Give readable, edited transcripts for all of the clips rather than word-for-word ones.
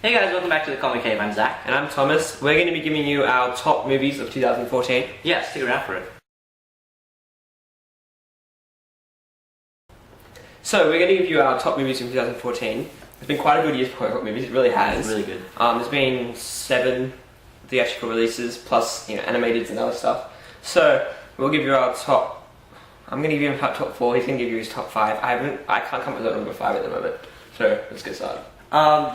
Hey guys, welcome back to the Comic Cave. I'm Zach. And I'm Thomas. We're going to be giving you our top movies of 2014. Yeah, stick around for it. So, we're going to give you our top movies from 2014. It's been quite a good year for comic book movies, it really has. It's really good. There's been 7 theatrical releases, plus animated and other stuff. So, we'll give you our top... I'm going to give you our top 4, he's going to give you his top 5. I can't come up with a number 5 at the moment. So, let's get started.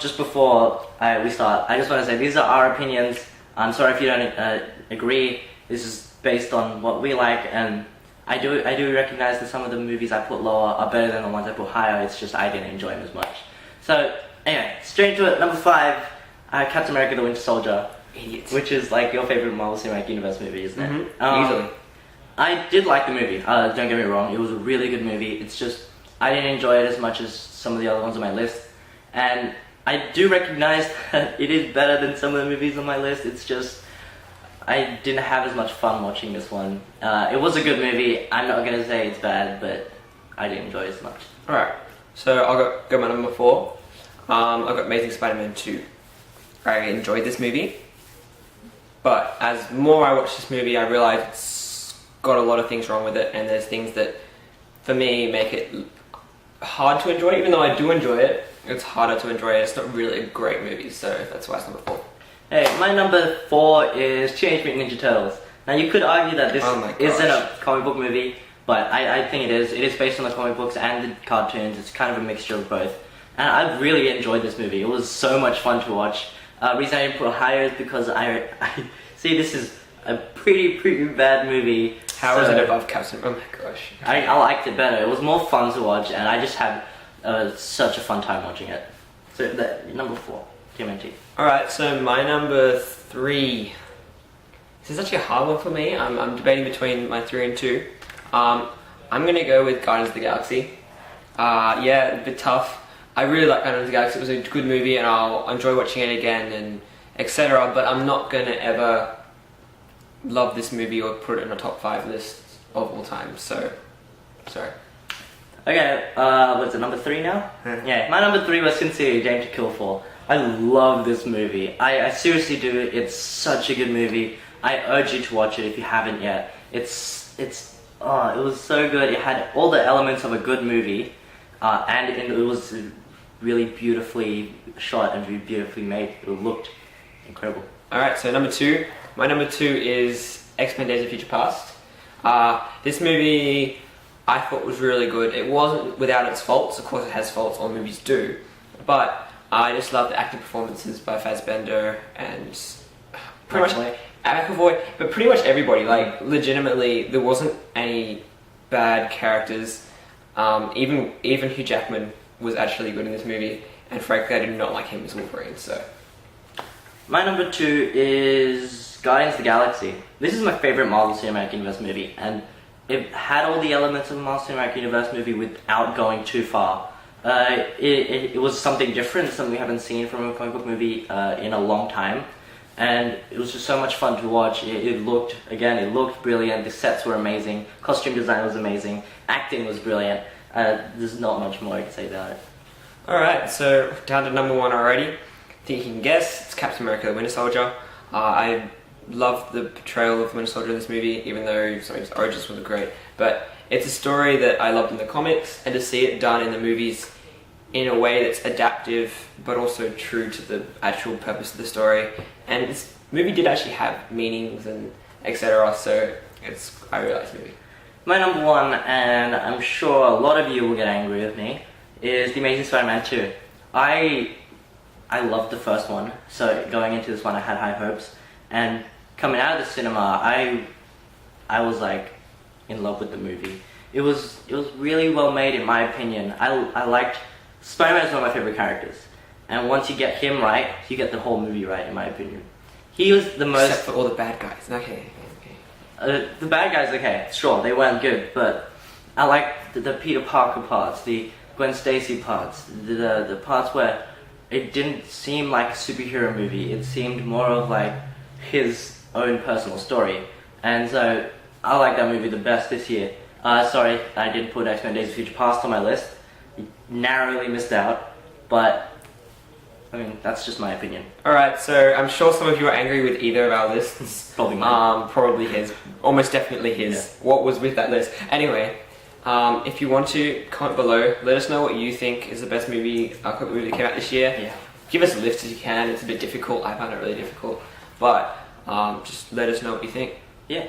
Just before we start, I just want to say these are our opinions. I'm sorry if you don't agree. This is based on what we like, and I do recognize that some of the movies I put lower are better than the ones I put higher. It's just I didn't enjoy them as much. So anyway, straight into it. Number 5, Captain America: The Winter Soldier, which is like your favorite Marvel Cinematic Universe movie, isn't it? Easily. I did like the movie. Don't get me wrong. It was a really good movie. It's just I didn't enjoy it as much as some of the other ones on my list. And I do recognize that it is better than some of the movies on my list. It's just, I didn't have as much fun watching this one. It was a good movie. I'm not going to say it's bad, but I didn't enjoy it as much. Alright, so I'll go my number 4. I've got Amazing Spider-Man 2. I enjoyed this movie, but as more I watch this movie, I realise it's got a lot of things wrong with it, and there's things that, for me, make it hard to enjoy. Even though I do enjoy it, it's harder to enjoy it. It's not really a great movie, so that's why it's number 4. Hey, my number 4 is Teenage Mutant Ninja Turtles. Now you could argue that this isn't a comic book movie, but I think it is. It is based on the comic books and the cartoons. It's kind of a mixture of both. And I really enjoyed this movie. It was so much fun to watch. Reason I didn't put it higher is because I see this is a pretty bad movie. How is it above Captain? Oh my gosh. I liked it better. It was more fun to watch, and I just had such a fun time watching it. So number 4, TMNT. Alright, so my number 3. This is actually a hard one for me. I'm debating between my 3 and 2. I'm gonna go with Guardians of the Galaxy. Yeah, a bit tough. I really like Guardians of the Galaxy. It was a good movie, and I'll enjoy watching it again, and etc. But I'm not gonna ever love this movie or put it in a top 5 list of all time. So, sorry. Okay, what's it, number 3 now? Yeah, my number 3 was Sin City: Game to Kill For. I love this movie. I seriously do. It's such a good movie. I urge you to watch it if you haven't yet. It was so good. It had all the elements of a good movie, and it was really beautifully shot and beautifully made. It looked incredible. Alright, so number 2. My number 2 is X-Men: Days of Future Past. This movie I thought was really good. It wasn't without its faults. Of course it has faults, all movies do. But I just love the acting performances by Fassbender and pretty much McAvoy, but pretty much everybody. Like, legitimately, there wasn't any bad characters. Even Hugh Jackman was actually good in this movie, and frankly I did not like him as Wolverine, so... My number 2 is Guardians of the Galaxy. This is my favorite Marvel Cinematic Universe movie, and it had all the elements of a Marvel Cinematic Universe movie without going too far. It was something different, something we haven't seen from a comic book movie in a long time, and it was just so much fun to watch. It looked brilliant, the sets were amazing, costume design was amazing, acting was brilliant. There's not much more I can say about it. Alright, so down to number 1 already. I think you can guess, it's Captain America: The Winter Soldier. I love the portrayal of the Winter Soldier in this movie, even though some of his origins wasn't great. But it's a story that I loved in the comics, and to see it done in the movies in a way that's adaptive, but also true to the actual purpose of the story. And this movie did actually have meanings and etc. So I really like this movie. My number 1, and I'm sure a lot of you will get angry with me, is The Amazing Spider-Man 2. I loved the first one, so going into this one I had high hopes, and coming out of the cinema I was like in love with the movie. It was really well made in my opinion. I liked Spider-Man is one of my favorite characters, and once you get him right, you get the whole movie right in my opinion. He was the most... Except for all the bad guys. Okay. The bad guys, okay, sure, they weren't good, but I liked the Peter Parker parts, the Gwen Stacy parts, the parts where it didn't seem like a superhero movie. It seemed more of like his own personal story, and so I like that movie the best this year. Sorry, I didn't put X-Men: Days of Future Past on my list. Narrowly missed out, but I mean, that's just my opinion. Alright, so I'm sure some of you are angry with either of our lists. Probably mine. Probably his. Almost definitely his. Yeah. What was with that list? Anyway, if you want to, comment below. Let us know what you think is the best movie, comic movie that came out this year. Yeah. Give us a list as you can. It's a bit difficult. I find it really difficult. But just let us know what you think. Yeah.